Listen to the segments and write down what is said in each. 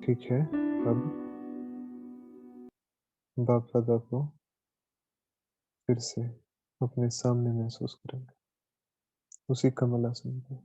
ठीक है, अब बाप दादा को फिर से अपने सामने महसूस करेंगे, उसी कमल आसन पे।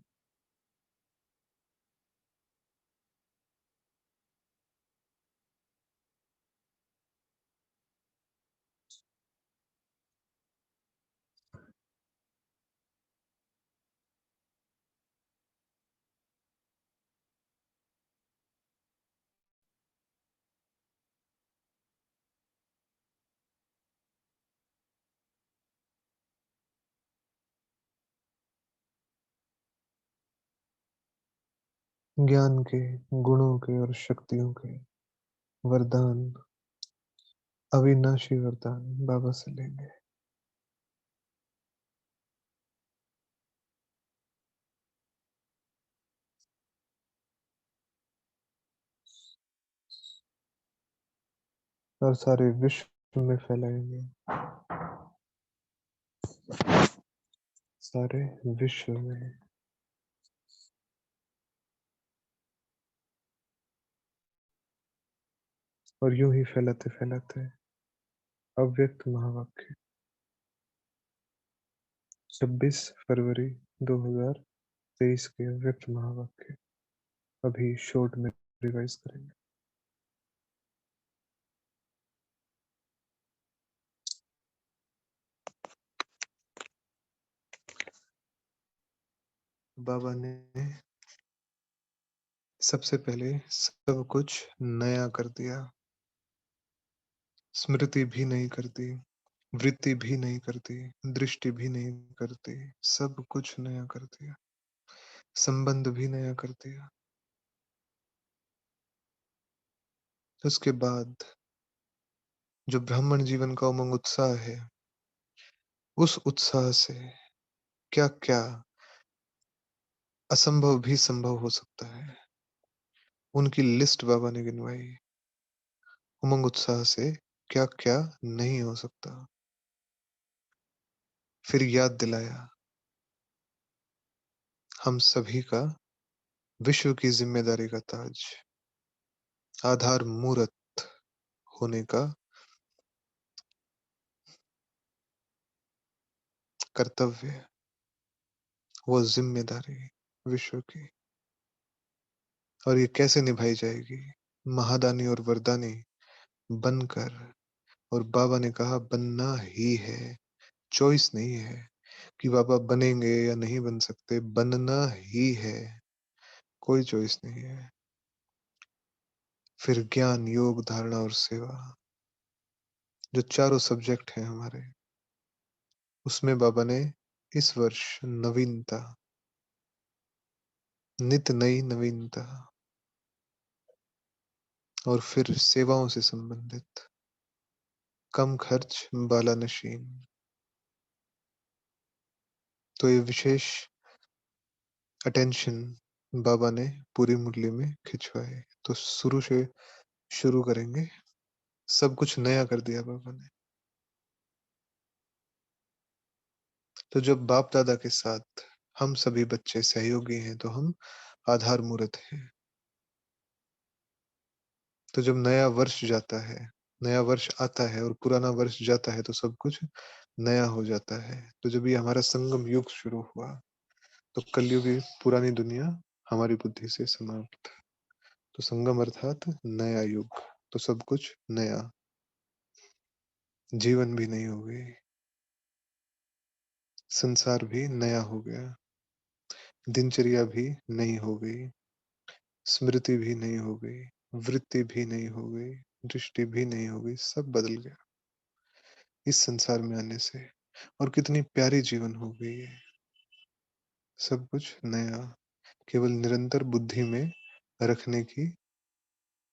ज्ञान के, गुणों के और शक्तियों के वरदान, अविनाशी वरदान बाबा से लेंगे। और सारे विश्व में फैलाएंगे, सारे विश्व में। और यूं ही फैलाते फैलाते अव्यक्त महावाक्य 26 फरवरी 2023 के अव्यक्त महावाक्य अभी शॉर्ट में रिवाइज करेंगे। बाबा ने सबसे पहले सब कुछ नया कर दिया, स्मृति भी नहीं करती, वृत्ति भी नहीं करती, दृष्टि भी नहीं करती, सब कुछ नया कर दिया, संबंध भी नया कर दिया। उसके बाद जो ब्राह्मण जीवन का उमंग उत्साह है, उस उत्साह से क्या क्या असंभव भी संभव हो सकता है, उनकी लिस्ट बाबा ने गिनवाई। उमंग उत्साह से क्या क्या नहीं हो सकता, फिर याद दिलाया हम सभी का विश्व की जिम्मेदारी का ताज, आधार मूर्त होने का कर्तव्य, वो जिम्मेदारी विश्व की। और ये कैसे निभाई जाएगी? महादानी और वरदानी बनकर। और बाबा ने कहा बनना ही है, चॉइस नहीं है कि बाबा बनेंगे या नहीं बन सकते, बनना ही है, कोई चॉइस नहीं है। फिर ज्ञान, योग, धारणा और सेवा, जो चारों सब्जेक्ट हैं हमारे, उसमें बाबा ने इस वर्ष नवीनता, नित नई नवीनता, और फिर सेवाओं से संबंधित कम खर्च बाला नशीन। तो ये विशेष अटेंशन बाबा ने पूरी मुरली में खिंचवाए। तो शुरू से शुरू करेंगे। सब कुछ नया कर दिया बाबा ने। तो जब बाप दादा के साथ हम सभी बच्चे सहयोगी हैं तो हम आधार मूर्त हैं। तो जब नया वर्ष जाता है, नया वर्ष आता है और पुराना वर्ष जाता है तो सब कुछ नया हो जाता है। तो जब ये हमारा संगम युग शुरू हुआ तो कलयुगी पुरानी दुनिया हमारी बुद्धि से समाप्त। तो संगम अर्थात नया युग। तो सब कुछ नया, जीवन भी नई हो गई, संसार भी नया हो गया, दिनचर्या भी नई हो गई, स्मृति भी नई हो गई, वृत्ति भी नई हो गई, दृष्टि भी नई हो गई, सब बदल गया इस संसार में आने से। और कितनी प्यारी जीवन हो गई है, सब कुछ नया, केवल निरंतर बुद्धि में रखने की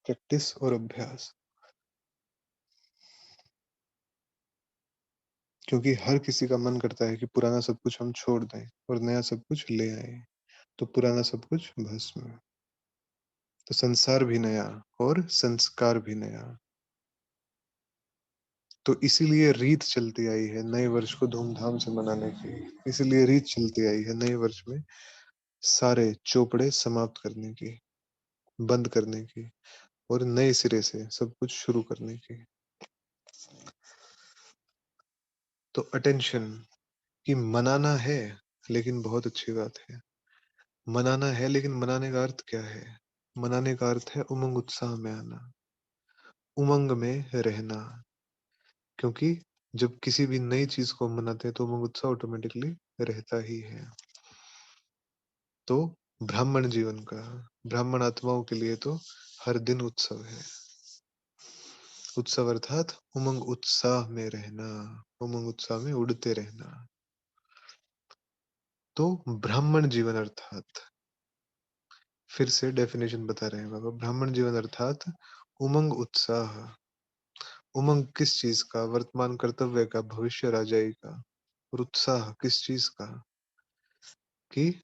प्रैक्टिस और अभ्यास। क्योंकि हर किसी का मन करता है कि पुराना सब कुछ हम छोड़ दें और नया सब कुछ ले आए। तो पुराना सब कुछ भस्म। तो संसार भी नया और संस्कार भी नया। तो इसीलिए रीत चलती आई है नए वर्ष को धूमधाम से मनाने की। इसीलिए रीत चलती आई है नए वर्ष में सारे चोपड़े समाप्त करने की, बंद करने की। और नए सिरे से सब कुछ शुरू करने की। तो अटेंशन कि मनाना है, लेकिन बहुत अच्छी बात है। मनाना है, लेकिन मनाने का अर्थ क्या है? मनाने का अर्थ है उमंग उत्साह में आना, उमंग में रहना। क्योंकि जब किसी भी नई चीज को हम मनाते हैं तो उमंग उत्साह ऑटोमेटिकली रहता ही है। तो ब्राह्मण जीवन का, ब्राह्मण आत्माओं के लिए तो हर दिन उत्सव है। उत्सव अर्थात उमंग उत्साह में रहना, उमंग उत्साह में उड़ते रहना। तो ब्राह्मण जीवन अर्थात, फिर से डेफिनेशन बता रहे हैं बाबा, ब्राह्मण जीवन अर्थात उमंग उत्साह। उमंग किस चीज का? वर्तमान कर्तव्य का, भविष्य राजाई का। और उत्साह किस चीज का? कि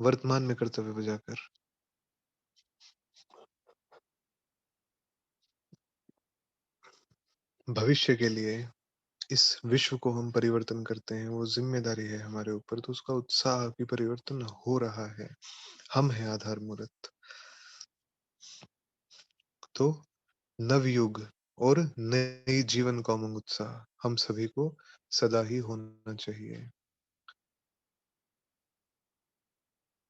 वर्तमान में कर्तव्य बजाकर। भविष्य के लिए इस विश्व को हम परिवर्तन करते हैं, वो जिम्मेदारी है हमारे ऊपर, तो उसका उत्साह की परिवर्तन हो रहा है। हम है आधार मूर्त। तो नवयुग और नई जीवन का उमंग उत्साह हम सभी को सदा ही होना चाहिए।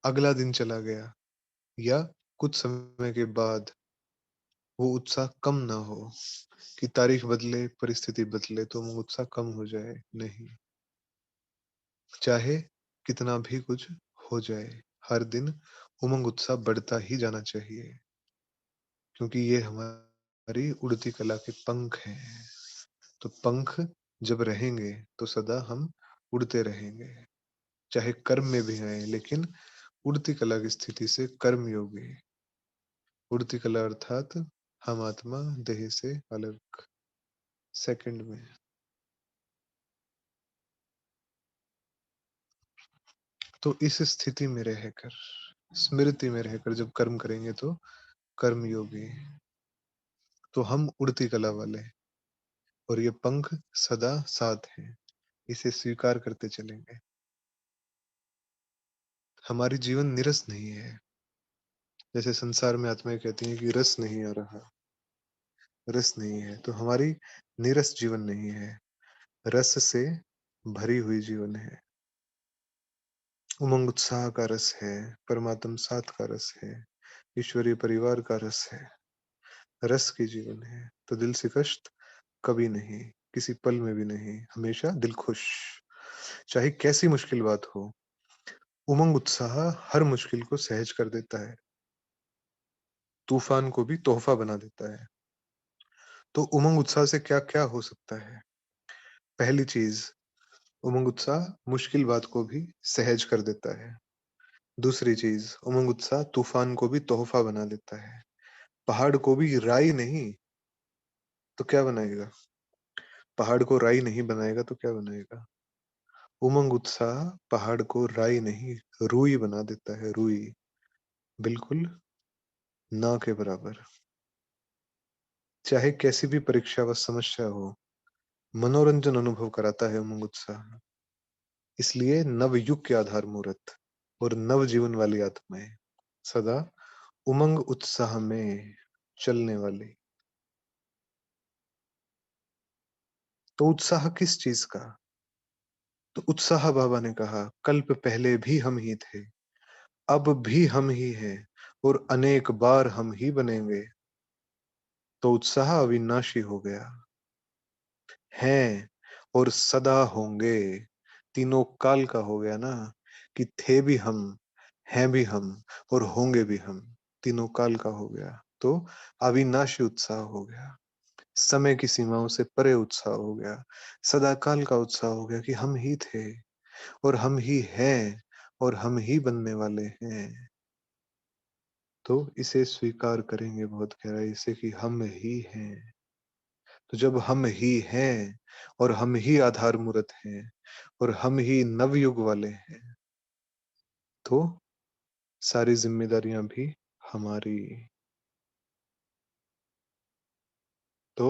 अगला दिन चला गया या कुछ समय के बाद वो उत्साह कम ना हो, कि तारीख बदले, परिस्थिति बदले तो वो उत्साह कम हो जाए, नहीं। चाहे कितना भी कुछ हो जाए, हर दिन उमंग उत्साह बढ़ता ही जाना चाहिए, क्योंकि ये हमारी उड़ती कला के पंख हैं। तो पंख जब रहेंगे तो सदा हम उड़ते रहेंगे, चाहे कर्म में भी आए, लेकिन उड़ती कला की स्थिति से कर्म योगी। उड़ती कला अर्थात हम आत्मा देह से अलग, सेकंड में। तो इस स्थिति में रहकर, स्मृति में रहकर जब कर्म करेंगे तो कर्म योगी। तो हम उड़ती कला वाले, और ये पंख सदा साथ हैं, इसे स्वीकार करते चलेंगे। हमारी जीवन निरस नहीं है। जैसे संसार में आत्माएं कहती हैं कि रस नहीं आ रहा, रस नहीं है, तो हमारी नीरस जीवन नहीं है, रस से भरी हुई जीवन है। उमंग उत्साह का रस है, परमात्म साथ का रस है, ईश्वरीय परिवार का रस है, रस की जीवन है। तो दिल से कष्ट कभी नहीं, किसी पल में भी नहीं, हमेशा दिल खुश, चाहे कैसी मुश्किल बात हो। उमंग उत्साह हर मुश्किल को सहज कर देता है, तूफान को भी तोहफा बना देता है। तो उमंग उत्साह से क्या क्या हो सकता है? पहली चीज, उमंग उत्साह मुश्किल बात को भी सहज कर देता है। दूसरी चीज, उमंग उत्साह तूफान को भी तोहफा बना देता है। पहाड़ को भी राई नहीं तो क्या बनाएगा? पहाड़ को राई नहीं बनाएगा तो क्या बनाएगा? उमंग उत्साह पहाड़ को राई नहीं, रुई बना देता है, रुई, बिल्कुल ना के बराबर। चाहे कैसी भी परीक्षा व समस्या हो, मनोरंजन अनुभव कराता है उमंग उत्साह। इसलिए नव युग के आधार मूर्त और नव जीवन वाली आत्माएं सदा उमंग उत्साह में चलने वाली। तो उत्साह किस चीज का? तो उत्साह, बाबा ने कहा, कल्प पहले भी हम ही थे, अब भी हम ही हैं, और अनेक बार हम ही बनेंगे। तो उत्साह अविनाशी हो गया, हैं और सदा होंगे। तीनों काल का हो गया ना, कि थे भी हम, हैं भी हम, और होंगे भी हम। तीनों काल का हो गया, तो अविनाशी उत्साह हो गया, समय की सीमाओं से परे उत्साह हो गया, सदा काल का उत्साह हो गया कि हम ही थे और हम ही हैं और हम ही बनने वाले हैं। तो इसे स्वीकार करेंगे बहुत गहराई से कि हम ही हैं। तो जब हम ही हैं और हम ही आधार मूर्त हैं और हम ही नवयुग वाले हैं, तो सारी जिम्मेदारियां भी हमारी। तो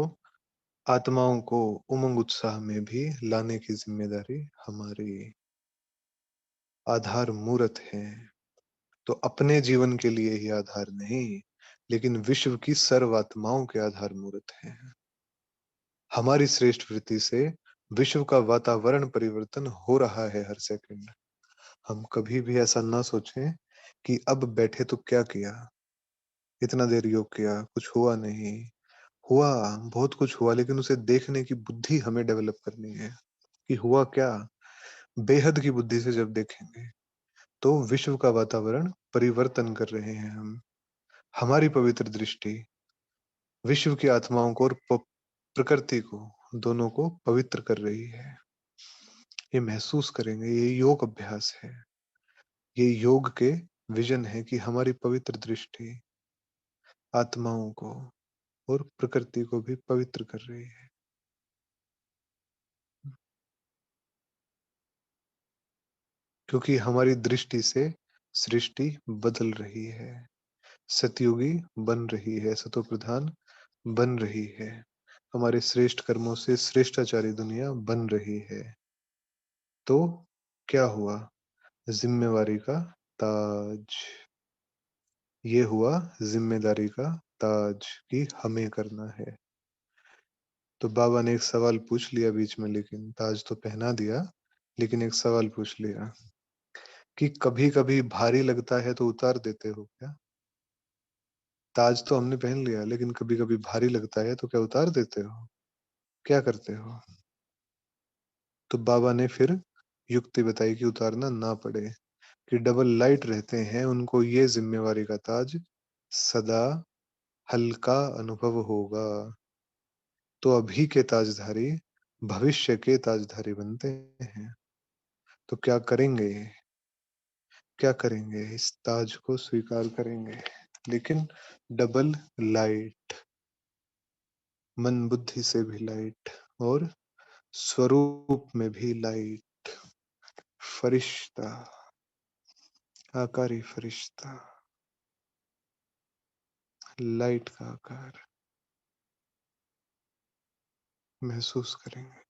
आत्माओं को उमंग उत्साह में भी लाने की जिम्मेदारी हमारी। आधार मूर्त है, तो अपने जीवन के लिए ही आधार नहीं, लेकिन विश्व की सर्वात्माओं के आधार मूर्त हैं। हमारी श्रेष्ठ वृत्ति से विश्व का वातावरण परिवर्तन हो रहा है हर सेकंड। हम कभी भी ऐसा ना सोचें कि अब बैठे तो क्या किया, इतना देर योग किया, कुछ हुआ नहीं। हुआ, बहुत कुछ हुआ, लेकिन उसे देखने की बुद्धि हमें डेवलप करनी है कि हुआ क्या। बेहद की बुद्धि से जब देखेंगे तो विश्व का वातावरण परिवर्तन कर रहे हैं हम। हमारी पवित्र दृष्टि विश्व की आत्माओं को और प्रकृति को, दोनों को पवित्र कर रही है। ये महसूस करेंगे, ये योग अभ्यास है। ये योग के विजन है कि हमारी पवित्र दृष्टि आत्माओं को और प्रकृति को भी पवित्र कर रही है। क्योंकि हमारी दृष्टि से सृष्टि बदल रही है, सतयुगी बन रही है, सतो प्रधान बन रही है। हमारे श्रेष्ठ कर्मों से श्रेष्ठाचारी दुनिया बन रही है। तो क्या हुआ? जिम्मेवारी का ताज। ये हुआ जिम्मेदारी का ताज कि हमें करना है। तो बाबा ने एक सवाल पूछ लिया बीच में, लेकिन ताज तो पहना दिया, लेकिन एक सवाल पूछ लिया कि कभी कभी भारी लगता है तो उतार देते हो क्या? ताज तो हमने पहन लिया, लेकिन कभी कभी भारी लगता है तो क्या उतार देते हो? क्या करते हो? तो बाबा ने फिर युक्ति बताई कि उतारना ना पड़े, कि डबल लाइट रहते हैं उनको ये जिम्मेवारी का ताज सदा हल्का अनुभव होगा। तो अभी के ताजधारी भविष्य के ताजधारी बनते हैं। तो क्या करेंगे? क्या करेंगे? इस ताज को स्वीकार करेंगे, लेकिन डबल लाइट, मन बुद्धि से भी लाइट और स्वरूप में भी लाइट। फरिश्ता, आकारी फरिश्ता, लाइट का आकार महसूस करेंगे।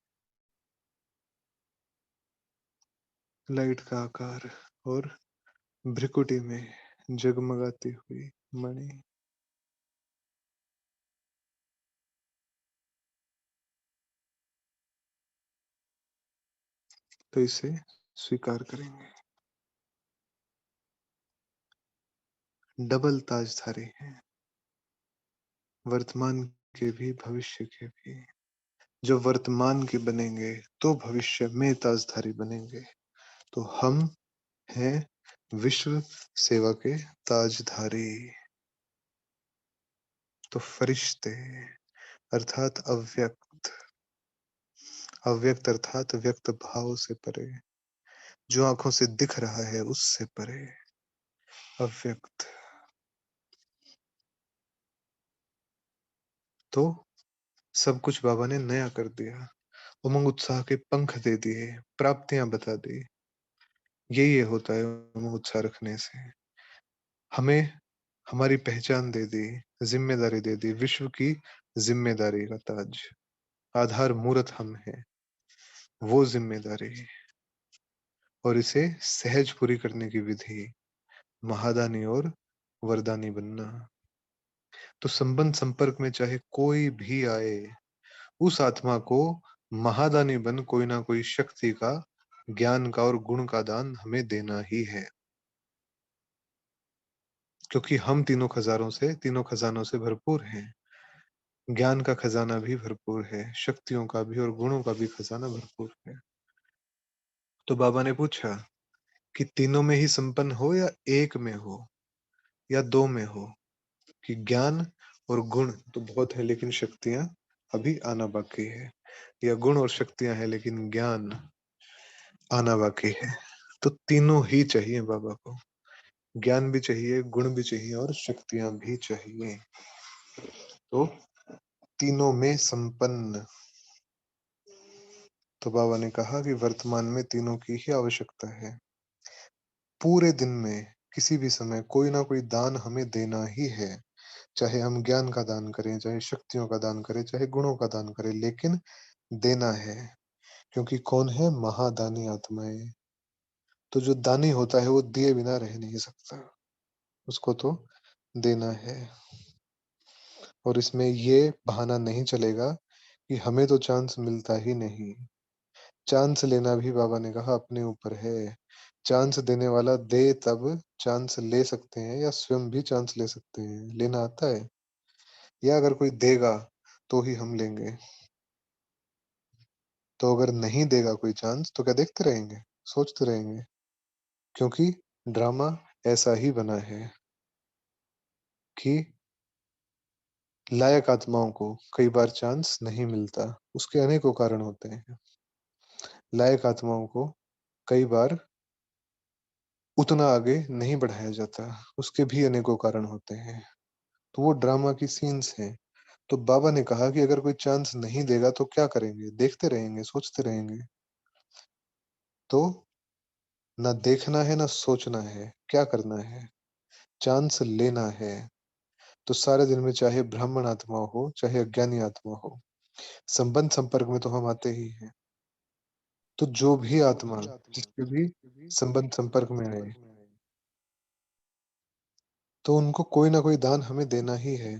लाइट का आकार और भ्रिकुटी में जगमगाती हुई मणि। तो इसे स्वीकार करेंगे। डबल ताजधारी हैं, वर्तमान के भी भविष्य के भी। जो वर्तमान के बनेंगे तो भविष्य में ताजधारी बनेंगे। तो हम हैं विश्व सेवा के ताजधारी। तो फरिश्ते अर्थात अव्यक्त, अव्यक्त अर्थात व्यक्त भाव से परे, जो आंखों से दिख रहा है उससे परे, अव्यक्त। तो सब कुछ बाबा ने नया कर दिया, उमंग उत्साह के पंख दे दिए, प्राप्तियां बता दी। ये होता है उमंग उत्साह रखने से। हमें हमारी पहचान दे दी, जिम्मेदारी दे दी, विश्व की जिम्मेदारी का ताज। आधार मूर्त हम है, वो जिम्मेदारी, और इसे सहज पूरी करने की विधि महादानी और वरदानी बनना। तो संबंध संपर्क में चाहे कोई भी आए, उस आत्मा को महादानी बन कोई ना कोई शक्ति का, ज्ञान का और गुण का दान हमें देना ही है। क्योंकि हम तीनों खजानों से भरपूर हैं। ज्ञान का खजाना भी भरपूर है, शक्तियों का भी और गुणों का भी खजाना भरपूर है। तो बाबा ने पूछा कि तीनों में ही संपन्न हो या एक में हो या दो में हो? कि ज्ञान और गुण तो बहुत है, लेकिन शक्तियां अभी आना बाकी है, या गुण और शक्तियां हैं लेकिन ज्ञान आना बाकी है। तो तीनों ही चाहिए बाबा को, ज्ञान भी चाहिए, गुण भी चाहिए और शक्तियां भी चाहिए। तो तीनों में संपन्न। तो बाबा ने कहा कि वर्तमान में तीनों की ही आवश्यकता है। पूरे दिन में किसी भी समय कोई ना कोई दान हमें देना ही है, चाहे हम ज्ञान का दान करें, चाहे शक्तियों का दान करें, चाहे गुणों का दान करें, लेकिन देना है। क्योंकि कौन है? महादानी आत्माएं। तो जो दानी होता है वो दिए बिना रह नहीं सकता, उसको तो देना है। और इसमें ये बहाना नहीं चलेगा कि हमें तो चांस मिलता ही नहीं। चांस लेना भी बाबा ने कहा अपने ऊपर है। चांस देने वाला दे तब चांस ले सकते हैं या स्वयं भी चांस ले सकते हैं। लेना आता है? या अगर कोई देगा तो ही हम लेंगे। तो अगर नहीं देगा कोई चांस तो क्या देखते रहेंगे? सोचते रहेंगे? क्योंकि ड्रामा ऐसा ही बना है कि लायक आत्माओं को कई बार चांस नहीं मिलता। उसके अनेकों कारण होते हैं। लायक आत्माओं को कई बार उतना आगे नहीं बढ़ाया जाता। उसके भी अनेकों कारण होते हैं। तो वो ड्रामा की सीन्स हैं। तो बाबा ने कहा कि अगर कोई चांस नहीं देगा तो क्या करेंगे? देखते रहेंगे, सोचते रहेंगे। तो ना देखना है ना सोचना है, क्या करना है? चांस लेना है। तो सारे दिन में चाहे ब्राह्मण आत्मा हो, चाहे अज्ञानी आत्मा हो, संबंध संपर्क में तो हम आते ही हैं। तो जो भी आत्मा जिसके भी संबंध संपर्क में आए, तो उनको कोई ना कोई दान हमें देना ही है।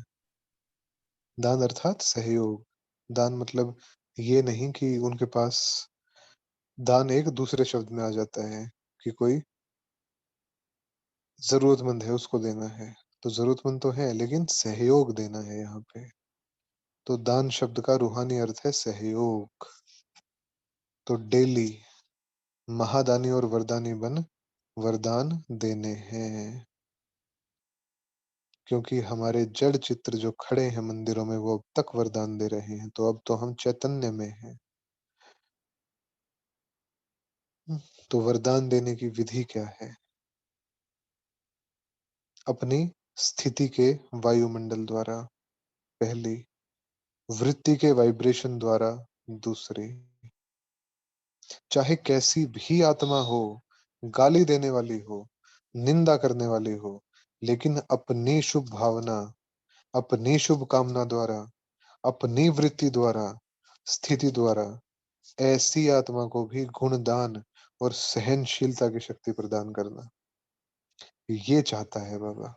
दान अर्थात सहयोग। दान मतलब ये नहीं कि उनके पास दान एक दूसरे शब्द में आ जाता है कि कोई जरूरतमंद है उसको देना है। तो जरूरतमंद तो है लेकिन सहयोग देना है यहाँ पे। तो दान शब्द का रूहानी अर्थ है सहयोग। तो डेली महादानी और वरदानी बन वरदान देने हैं। क्योंकि हमारे जड़ चित्र जो खड़े हैं मंदिरों में वो अब तक वरदान दे रहे हैं। तो अब तो हम चैतन्य में हैं। तो वरदान देने की विधि क्या है? अपनी स्थिति के वायुमंडल द्वारा पहली, वृत्ति के वाइब्रेशन द्वारा दूसरी। चाहे कैसी भी आत्मा हो, गाली देने वाली हो, निंदा करने वाली हो, लेकिन अपनी शुभ भावना, अपनी शुभ कामना द्वारा, अपनी वृत्ति द्वारा, स्थिति द्वारा ऐसी आत्मा को भी गुणदान और सहनशीलता की शक्ति प्रदान करना, ये चाहता है बाबा।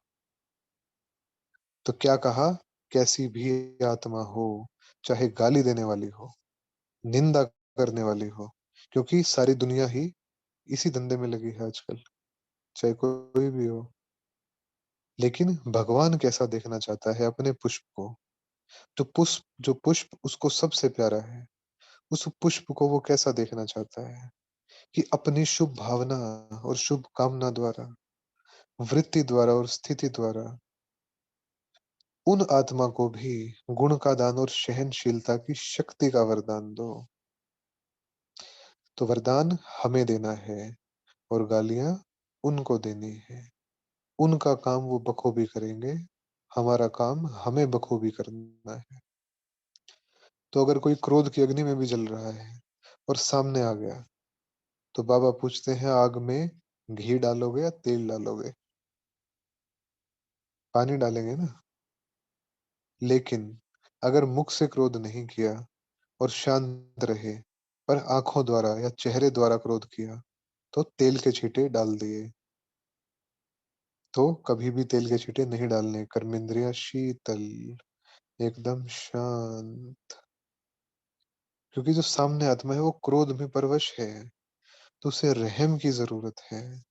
तो क्या कहा? कैसी भी आत्मा हो, चाहे गाली देने वाली हो, निंदा करने वाली हो, क्योंकि सारी दुनिया ही इसी धंधे में लगी है आजकल, चाहे कोई भी हो। लेकिन भगवान कैसा देखना चाहता है अपने पुष्प को? जो पुष्प उसको सबसे प्यारा है, उस पुष्प को वो कैसा देखना चाहता है कि अपनी शुभ भावना और शुभ कामना द्वारा, वृत्ति द्वारा और स्थिति द्वारा उन आत्मा को भी गुण का दान और सहनशीलता की शक्ति का वरदान दो। तो वरदान हमें देना है और गालियां उनको देनी है। उनका काम वो बखूबी करेंगे, हमारा काम हमें बखूबी करना है। तो अगर कोई क्रोध की अग्नि में भी जल रहा है और सामने आ गया, तो बाबा पूछते हैं आग में घी डालोगे या तेल डालोगे? पानी डालेंगे ना। लेकिन अगर मुख से क्रोध नहीं किया और शांत रहे, पर आंखों द्वारा या चेहरे द्वारा क्रोध किया, तो तेल के छींटे डाल दिए। तो कभी भी तेल के छींटे नहीं डालने। कर्मेंद्रिया शीतल, एकदम शांत। क्योंकि जो सामने आत्मा है वो क्रोध में परवश है, तो उसे रहम की जरूरत है।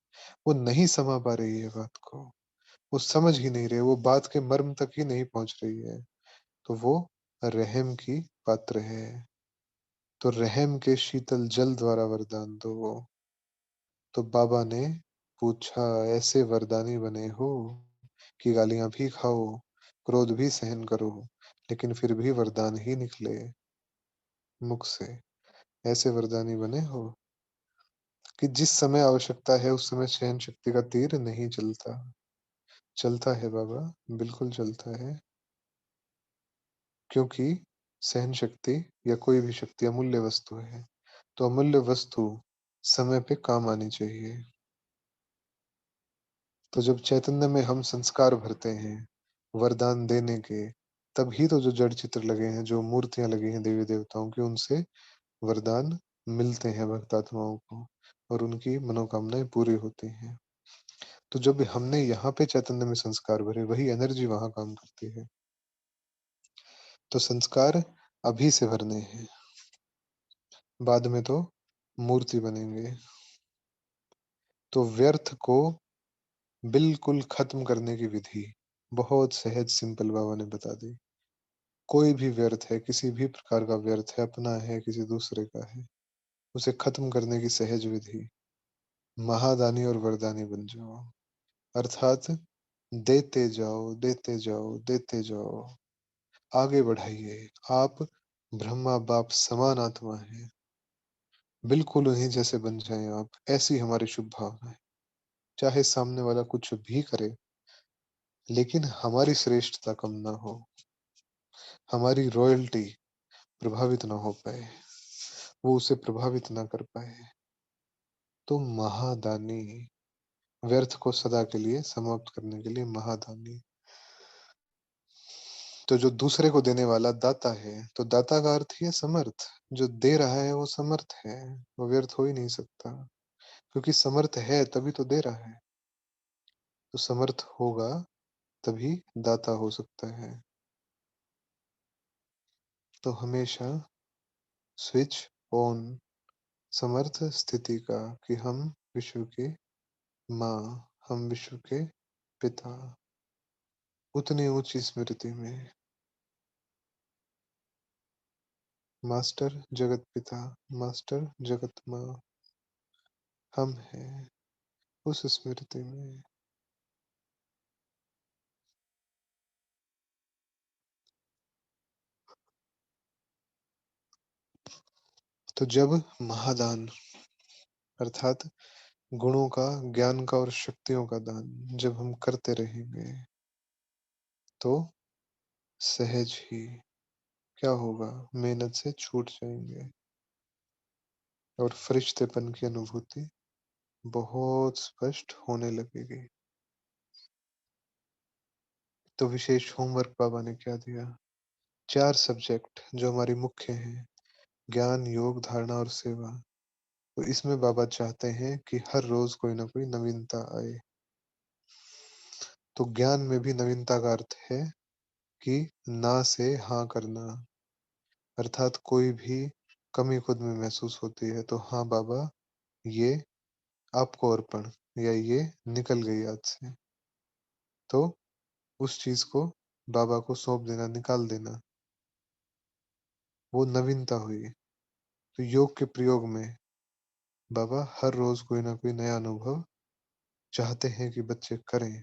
वो नहीं समा पा रही है बात को, वो समझ ही नहीं रहे, वो बात के मर्म तक ही नहीं पहुंच रही है। तो वो रहम की पात्र है। तो रहम के शीतल जल द्वारा वरदान दो। तो बाबा ने पूछा, ऐसे वरदानी बने हो कि गालियां भी खाओ, क्रोध भी सहन करो, लेकिन फिर भी वरदान ही निकले मुख से। ऐसे वरदानी बने हो कि जिस समय आवश्यकता है उस समय सहन शक्ति का तीर नहीं चलता। चलता है बाबा, बिल्कुल चलता है। क्योंकि सहन शक्ति या कोई भी शक्ति अमूल्य वस्तु है। तो अमूल्य वस्तु समय पे काम आनी चाहिए। तो जब चैतन्य में हम संस्कार भरते हैं वरदान देने के, तभी तो जो जड़ चित्र लगे हैं, जो मूर्तियां लगी हैं देवी देवताओं की, उनसे वरदान मिलते हैं भक्तात्माओं को और उनकी मनोकामनाएं पूरी होती हैं। तो जब हमने यहाँ पे चैतन्य में संस्कार भरे, वही एनर्जी वहां काम करती है। तो संस्कार अभी से भरने हैं, बाद में तो मूर्ति बनेंगे। तो व्यर्थ को बिल्कुल खत्म करने की विधि बहुत सहज सिंपल बाबा ने बता दी। कोई भी व्यर्थ है, किसी भी प्रकार का व्यर्थ है, अपना है, किसी दूसरे का है, उसे खत्म करने की सहज विधि, महादानी और वरदानी बन जाओ। अर्थात देते जाओ, देते जाओ, देते जाओ, आगे बढ़ाइए। आप ब्रह्मा बाप समान आत्मा है, बिल्कुल उन्हीं जैसे बन जाएं आप, ऐसी हमारी शुभ भावना है। चाहे सामने वाला कुछ भी करे, लेकिन हमारी श्रेष्ठता कम ना हो, हमारी रॉयल्टी प्रभावित ना हो पाए, वो उसे प्रभावित ना कर पाए। तो महादानी, व्यर्थ को सदा के लिए समाप्त करने के लिए महादानी। तो जो दूसरे को देने वाला दाता है, तो दाता का अर्थ ही है समर्थ। जो दे रहा है वो समर्थ है, वो व्यर्थ हो ही नहीं सकता, क्योंकि समर्थ है तभी तो दे रहा है। तो समर्थ होगा तभी दाता हो सकता है। तो हमेशा स्विच ऑन समर्थ स्थिति का, कि हम विश्व के माँ, हम विश्व के पिता, उतनी ऊंची स्मृति में मास्टर जगत पिता, मास्टर जगत माँ, हम हैं उस स्मृति में। तो जब महादान अर्थात गुणों का, ज्ञान का और शक्तियों का दान जब हम करते रहेंगे, तो सहज ही क्या होगा, मेहनत से छूट जाएंगे और फरिश्तेपन की अनुभूति बहुत स्पष्ट होने लगेगी। तो विशेष होमवर्क बाबा ने क्या दिया, 4 सब्जेक्ट जो हमारी मुख्य हैं, ज्ञान, योग, धारणा और सेवा। तो इसमें बाबा चाहते हैं कि हर रोज कोई ना कोई नवीनता आए। तो ज्ञान में भी नवीनता का अर्थ है कि ना से हाँ करना, अर्थात कोई भी कमी खुद में महसूस होती है तो हाँ बाबा, ये आपको अर्पण, या ये निकल गई याद से, तो उस चीज को बाबा को सौंप देना, निकाल देना, वो नवीनता हुई। तो योग के प्रयोग में बाबा हर रोज कोई ना कोई नया अनुभव चाहते हैं कि बच्चे करें।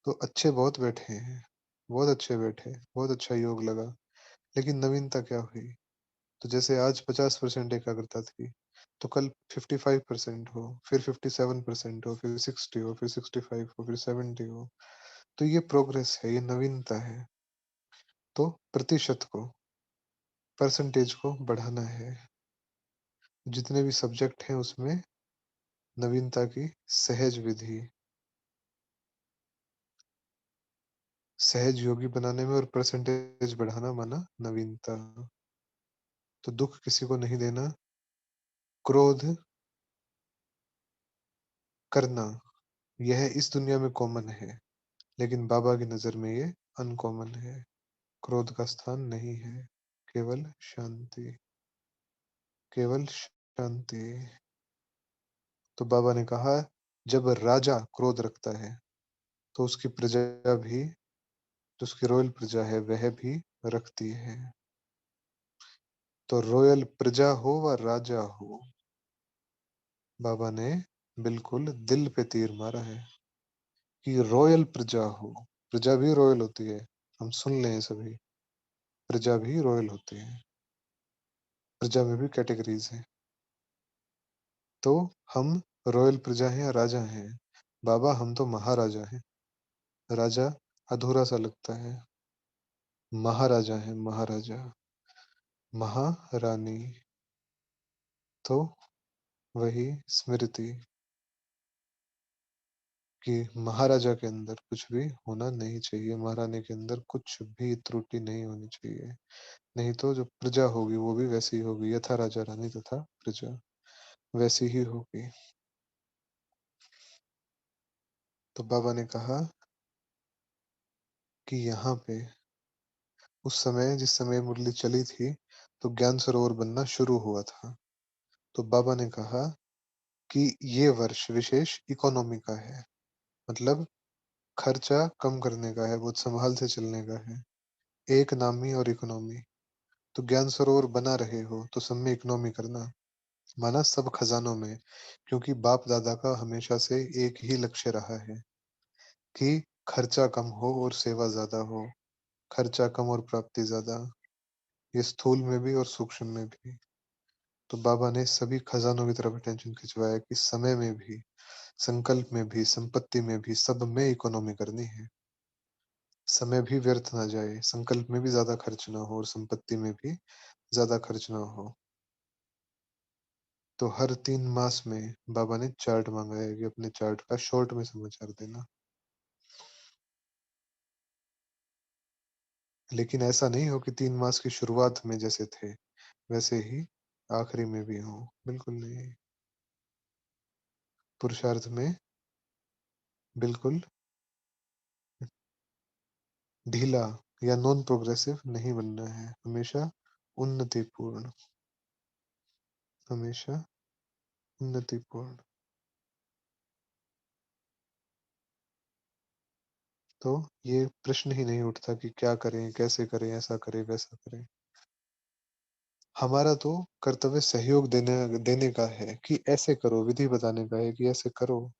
तो अच्छे बहुत बैठे हैं, बहुत अच्छे बैठे, बहुत अच्छा योग लगा, लेकिन नवीनता क्या हुई। तो जैसे आज 50% एकाग्रता थी, तो कल 55% हो, फिर 57% हो, फिर 60 हो, फिर 65 हो, फिर 70 हो। तो ये प्रोग्रेस है, ये नवीनता है। तो प्रतिशत को, परसेंटेज को बढ़ाना है। जितने भी सब्जेक्ट हैं उसमें नवीनता की सहज विधि, सहज योगी बनाने में और परसेंटेज बढ़ाना माना नवीनता। तो दुख किसी को नहीं देना, क्रोध करना, यह इस दुनिया में कॉमन है, लेकिन बाबा की नजर में ये अनकॉमन है। क्रोध का स्थान नहीं है, केवल शांति, केवल शांति। तो बाबा ने कहा, जब राजा क्रोध रखता है तो उसकी प्रजा भी, जो उसकी रॉयल प्रजा है वह भी रखती है। तो रॉयल प्रजा हो व राजा हो, बाबा ने बिल्कुल दिल पे तीर मारा है कि रॉयल प्रजा हो। प्रजा भी रॉयल होती है, हम सुन लें सभी, प्रजा भी रॉयल होती है, प्रजा में भी कैटेगरीज हैं। तो हम रॉयल प्रजा हैं या राजा हैं, बाबा हम तो महाराजा हैं। राजा अधूरा सा लगता है, महाराजा है, महाराजा, महारानी। तो वही स्मृति कि महाराजा के अंदर कुछ भी होना नहीं चाहिए, महारानी के अंदर कुछ भी त्रुटि नहीं होनी चाहिए। नहीं तो जो प्रजा होगी वो भी वैसी ही होगी, यथा राजा रानी तथा प्रजा, वैसी ही होगी। तो बाबा ने कहा कि यहाँ पे उस समय जिस समय मुरली चली थी, तो ज्ञान सरोवर बनना शुरू हुआ था। तो बाबा ने कहा कि ये वर्ष विशेष इकोनॉमी का है, मतलब खर्चा कम करने का है, बहुत संभाल से चलने का है। एक नामी और इकोनॉमी। तो ज्ञान सरोवर बना रहे हो तो सब में इकोनॉमी करना, माना सब खजानों में, क्योंकि बाप दादा का हमेशा से एक ही लक्ष्य रहा है कि खर्चा कम हो और सेवा ज्यादा हो, खर्चा कम और प्राप्ति ज्यादा, ये स्थूल में भी और सूक्ष्म में भी। तो बाबा ने सभी खजानों की तरफ अटेंशन खिंचवाया कि समय में भी, संकल्प में भी, संपत्ति में भी, सब में इकोनॉमी करनी है। समय भी व्यर्थ ना जाए, संकल्प में भी ज्यादा खर्च ना हो और संपत्ति में भी ज्यादा खर्च ना हो। तो हर 3 मास में बाबा ने चार्ट मांगा है कि अपने चार्ट का शॉर्ट में समाचार देना। लेकिन ऐसा नहीं हो कि 3 मास की शुरुआत में जैसे थे वैसे ही आखिरी में भी हो, बिल्कुल नहीं। पुरुषार्थ में बिल्कुल ढीला या नॉन प्रोग्रेसिव नहीं बनना है, हमेशा उन्नतिपूर्ण, हमेशा उन्नतिपूर्ण। तो ये प्रश्न ही नहीं उठता कि क्या करें, कैसे करें, ऐसा करें, वैसा करें। हमारा तो कर्तव्य सहयोग देने देने का है कि ऐसे करो, विधि बताने का है कि ऐसे करो।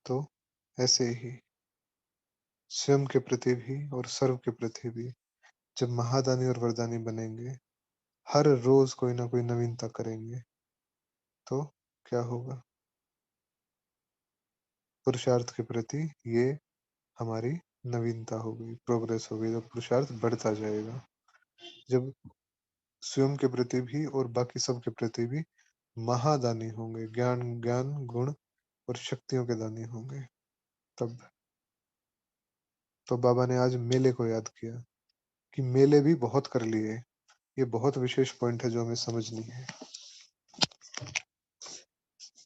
तो ऐसे ही स्वयं के प्रति भी और सर्व के प्रति भी जब महादानी और वरदानी बनेंगे, हर रोज कोई ना कोई नवीनता करेंगे, तो क्या होगा? पुरुषार्थ के प्रति ये हमारी नवीनता होगी, प्रोग्रेस होगी, तो पुरुषार्थ बढ़ता जाएगा। जब स्वयं के प्रति भी और बाकी सब के प्रति भी महादानी होंगे, ज्ञान ज्ञान गुण और शक्तियों के दानी होंगे, तब। तो बाबा ने आज मेले को याद किया कि मेले भी बहुत कर लिए। ये बहुत विशेष पॉइंट है जो हमें समझनी है,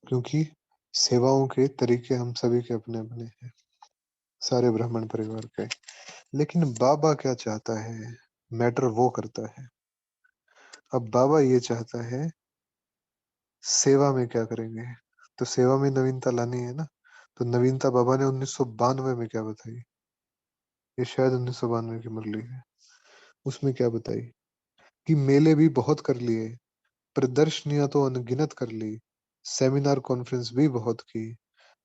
क्योंकि सेवाओं के तरीके हम सभी के अपने अपने हैं, सारे ब्राह्मण परिवार के। लेकिन बाबा क्या चाहता है, मैटर वो करता है। अब बाबा ये चाहता है सेवा में क्या करेंगे, तो सेवा में नवीनता लानी है ना। तो नवीनता बाबा ने 1992 में क्या बताई, ये शायद 1992 की मुरली है, उसमें क्या बताई कि मेले भी बहुत कर लिए, प्रदर्शनियां तो अनगिनत कर ली, सेमिनार कॉन्फ्रेंस भी बहुत की,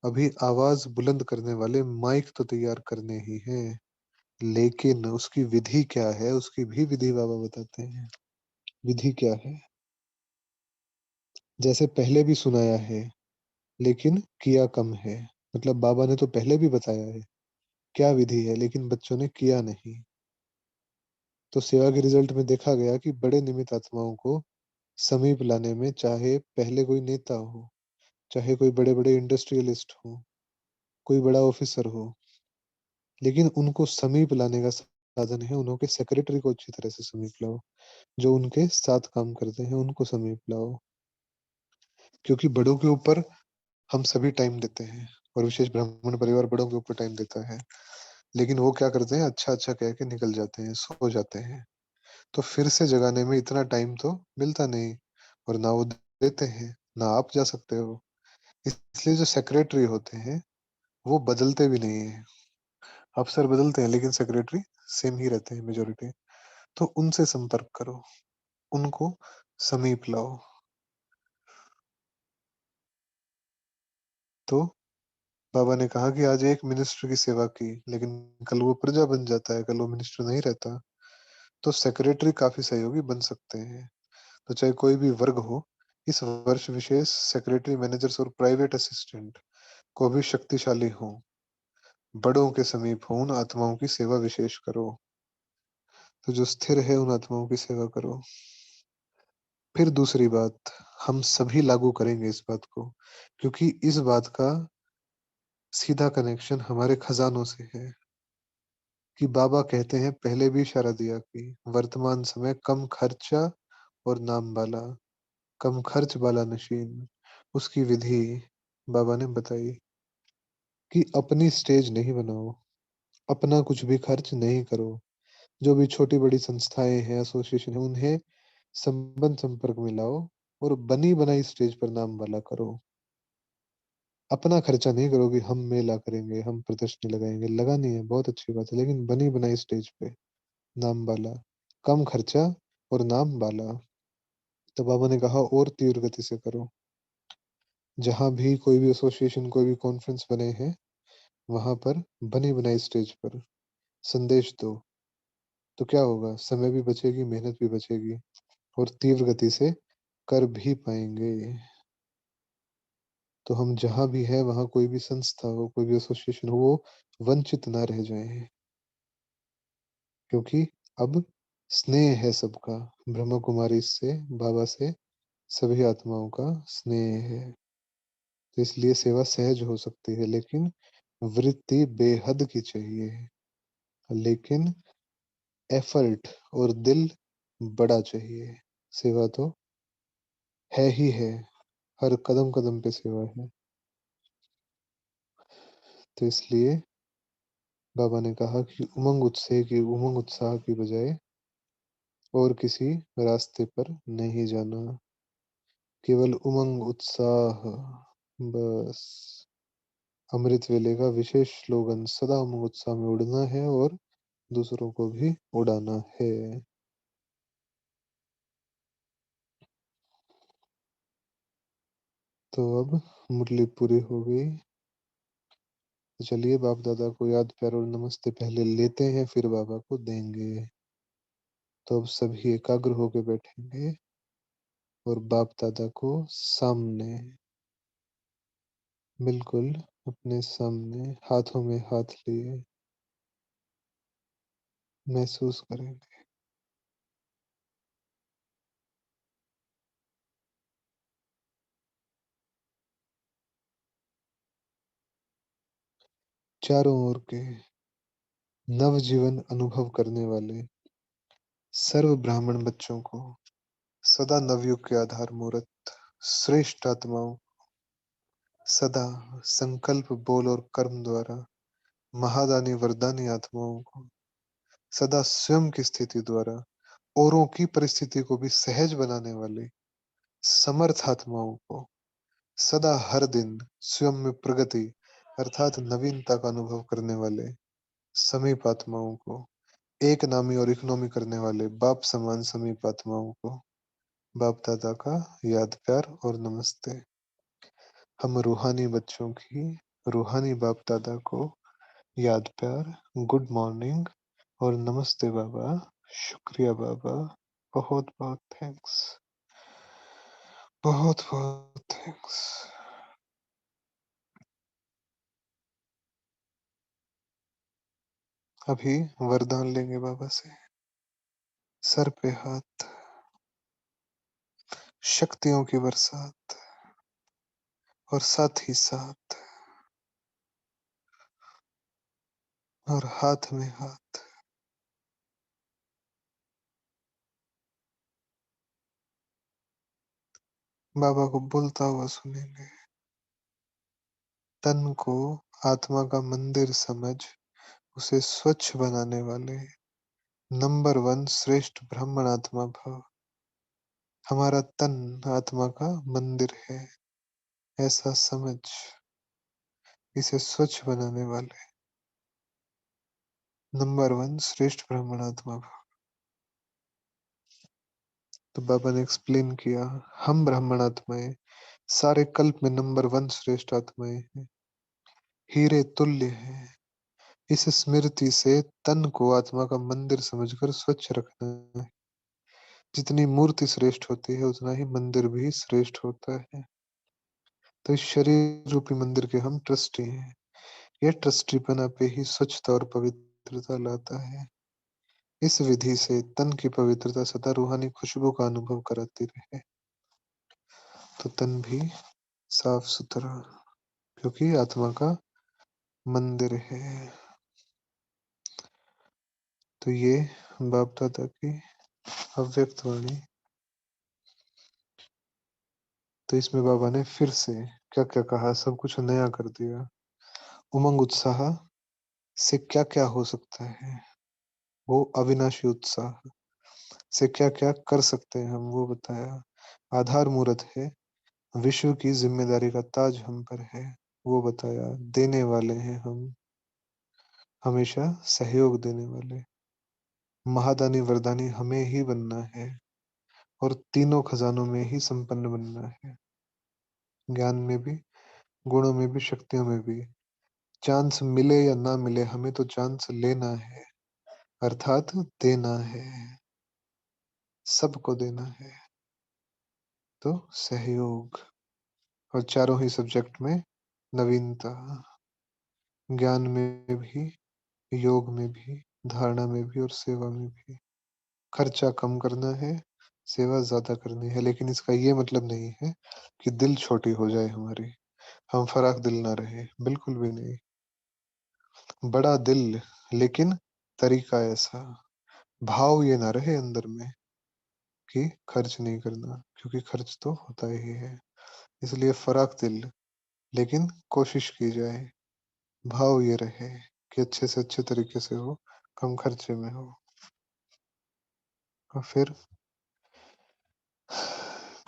अभी आवाज बुलंद करने वाले माइक तो तैयार करने ही हैं। लेकिन उसकी विधि क्या है, उसकी भी विधि बाबा बताते हैं। विधि क्या है? जैसे पहले भी सुनाया है लेकिन किया कम है, मतलब बाबा ने तो पहले भी बताया है क्या विधि है, लेकिन बच्चों ने किया नहीं। तो सेवा के रिजल्ट में देखा गया कि बड़े निमित आत्माओं को समीप लाने में, चाहे पहले कोई नेता हो, चाहे कोई बड़े बड़े इंडस्ट्रियलिस्ट हो, कोई बड़ा ऑफिसर हो, लेकिन उनको समीप लाने का साधन है उनके सेक्रेटरी को अच्छी तरह से समीप लाओ, जो उनके साथ काम करते हैं उनको समीप लाओ। क्योंकि बड़ों के ऊपर हम सभी टाइम देते हैं, और विशेष ब्राह्मण परिवार बड़ों के ऊपर टाइम देता है, लेकिन वो क्या करते हैं, अच्छा अच्छा कह के निकल जाते हैं, सो जाते हैं। तो फिर से जगाने में इतना टाइम तो मिलता नहीं, और ना वो देते हैं, ना आप जा सकते हो। इसलिए जो सेक्रेटरी होते हैं वो बदलते भी नहीं है। अफसर बदलते हैं लेकिन सेक्रेटरी सेम ही रहते हैं मेजोरिटी। तो उनसे संपर्क करो, उनको समीप लाओ। तो बाबा ने कहा कि आज एक मिनिस्टर की सेवा की, लेकिन कल वो प्रजा बन जाता है, कल वो मिनिस्टर नहीं रहता। तो सेक्रेटरी काफी सहयोगी बन सकते हैं। तो चाहे कोई भी वर्ग हो, इस वर्ष विशेष सेक्रेटरी, मैनेजर्स और प्राइवेट असिस्टेंट को भी शक्तिशाली हो, बड़ों के समीप हो, उन आत्माओं की सेवा विशेष करो। तो जो स्थिर है उन आत्माओं की सेवा करो। फिर दूसरी बात, हम सभी लागू करेंगे इस बात को, क्योंकि इस बात का सीधा कनेक्शन हमारे खजानों से है। कि बाबा कहते हैं, पहले भी इशारा दिया कि वर्तमान समय कम खर्चा और नाम वाला, कम खर्च वाला नशीन। उसकी विधि बाबा ने बताई कि अपनी स्टेज नहीं बनाओ, अपना कुछ भी खर्च नहीं करो। जो भी छोटी-बड़ी संस्थाएँ हैं, एसोसिएशन है, उन्हें संबंध संपर्क में लाओ और बनी-बनाई स्टेज पर नाम वाला करो। अपना खर्चा नहीं करो कि हम मेला करेंगे, हम प्रदर्शनी लगाएँगे। लगानी है, बहुत अच्छी बात है, लेकिन बनी-बनाई स्टेज पे नाम वाला, कम खर्चा और नाम वाला। तो बाबा ने कहा और तीव्र गति से करो। जहाँ भी कोई भी एसोसिएशन, कोई भी कॉन्फ्रेंस बने हैं, वहाँ पर बनी-बनाई स्टेज पर संदेश दो। तो क्या होगा? समय भी बचेगी, मेहनत भी बचेगी और तीव्र गति से कर भी पाएँगे। तो हम जहाँ भी हैं, वहाँ कोई भी संस्था हो, कोई भी एसोसिएशन हो, वो वंचित ना रह जाएँ। क्योंकि अब स्नेह है सबका, ब्रह्मा कुमारी से, बाबा से सभी आत्माओं का स्नेह है। तो इसलिए सेवा सहज हो सकती है, लेकिन वृत्ति बेहद की चाहिए। लेकिन एफर्ट और दिल बड़ा चाहिए। सेवा तो है ही है, हर कदम-कदम पे सेवा है। तो इसलिए बाबा ने कहा कि उमंग उत्साह की बजाय और किसी रास्ते पर नहीं जाना। केवल उमंग उत्साह, बस। अमृत वेले का विशेष स्लोगन सदा उमंग उत्साह में उड़ना है और दूसरों को भी उड़ाना है। तो अब मुरली पूरी हो गई। तो चलिए बाप दादा को याद प्यार और नमस्ते पहले लेते हैं, फिर बाबा को देंगे। तो अब सभी एकाग्र होके बैठेंगे और बाप दादा को सामने, बिल्कुल अपने सामने हाथों में हाथ लिए महसूस करेंगे। चारों ओर के नवजीवन अनुभव करने वाले सर्व ब्राह्मण बच्चों को सदा नवयुग के आधार मूरत श्रेष्ठ आत्माओं सदा संकल्प बोल और कर्म द्वारा महादानी वरदानी आत्माओं को सदा स्वयं की स्थिति द्वारा औरों की परिस्थिति को भी सहज बनाने वाले समर्थ आत्माओं को सदा हर दिन स्वयं में प्रगति अर्थात नवीनता का अनुभव करने वाले समीप आत्माओं को एक नामी और इकोनॉमी करने वाले बाप समान समीप आत्माओं को बाप दादा का याद प्यार और नमस्ते। हम रूहानी बच्चों की रूहानी बाप दादा को याद प्यार, गुड मॉर्निंग और नमस्ते बाबा, शुक्रिया बाबा, बहुत बहुत थैंक्स, बहुत बहुत थैंक्स। अभी वरदान लेंगे बाबा से। सर पे हाथ, शक्तियों की बरसात और साथ ही साथ और हाथ में हाथ। बाबा को बोलता हुआ सुनेंगे। तन को आत्मा का मंदिर समझ उसे स्वच्छ बनाने वाले नंबर वन श्रेष्ठ ब्राह्मण आत्मा भव। हमारा तन आत्मा का मंदिर है, ऐसा समझ इसे स्वच्छ बनाने वाले नंबर वन श्रेष्ठ ब्राह्मण आत्मा भव। तो बाबा ने एक्सप्लेन किया, हम ब्राह्मण आत्माएं सारे कल्प में नंबर वन श्रेष्ठ आत्माएं हैं, हीरे तुल्य हैं। इस स्मृति से तन को आत्मा का मंदिर समझकर स्वच्छ रखना है। जितनी मूर्ति श्रेष्ठ होती है उतना ही मंदिर भी श्रेष्ठ होता है। तो इस शरीर रूपी मंदिर के हम ट्रस्टी हैं। यह ट्रस्टीपना पे ही स्वच्छता और पवित्रता लाता है। इस विधि से तन की पवित्रता सदा रूहानी खुशबू का अनुभव कराती रहे। तो तन भी साफ सुथरा, क्योंकि आत्मा का मंदिर है। तो ये बाप दादा की अव्यक्त वाणी। तो इसमें बाबा ने फिर से क्या क्या कहा, सब कुछ नया कर दिया। उमंग उत्साह से क्या-क्या हो सकता है, वो अविनाशी उत्साह। से क्या-क्या कर सकते हैं हम, वो बताया। आधार मूरत है, विश्व की ज़िम्मेदारी का ताज हम पर है, वो बताया। देने वाले हैं हम, हमेशा सहयोग देने वाले। महादानी वरदानी हमें ही बनना है और तीनों खजानों में ही संपन्न बनना है। ज्ञान में भी, गुणों में भी, शक्तियों में भी। चांस मिले या ना मिले, हमें तो चांस लेना है, अर्थात देना है, सबको देना है। तो सहयोग। और चारों ही सब्जेक्ट में नवीनता, ज्ञान में भी, योग में भी, धारणा में भी और सेवा में भी। खर्चा कम करना है, सेवा ज़्यादा करनी है, लेकिन इसका ये मतलब नहीं है कि दिल छोटी हो जाए हमारी, हम फराख दिल ना रहे, बिल्कुल भी नहीं। बड़ा दिल, लेकिन तरीका ऐसा, भाव ये ना रहे अंदर में कि खर्च नहीं करना, क्योंकि खर्च तो होता ही है। इसलिए फराक दिल, लेकिन कोशिश की जाए, भाव ये रहे कि अच्छे से अच्छे तरीके से हो, कम खर्चे में हो। और फिर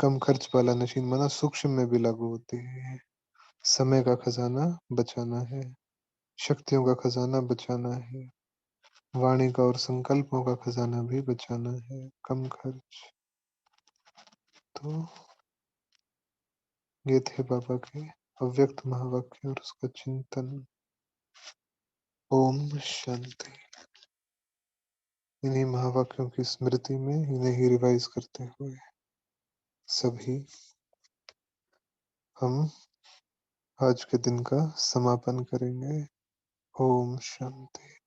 कम खर्च वाला नशीन मना सूक्ष्म में भी लागू होती है। समय का खजाना बचाना है, शक्तियों का खजाना बचाना है, वाणी का और संकल्पों का खजाना भी बचाना है। कम खर्च। तो ये थे बाबा के अव्यक्त महावाक्य और उसका चिंतन। ओम शांति। इन्हीं महावाक्यों की स्मृति में, इन्हें ही रिवाइज करते हुए सभी हम आज के दिन का समापन करेंगे। ओम शांति।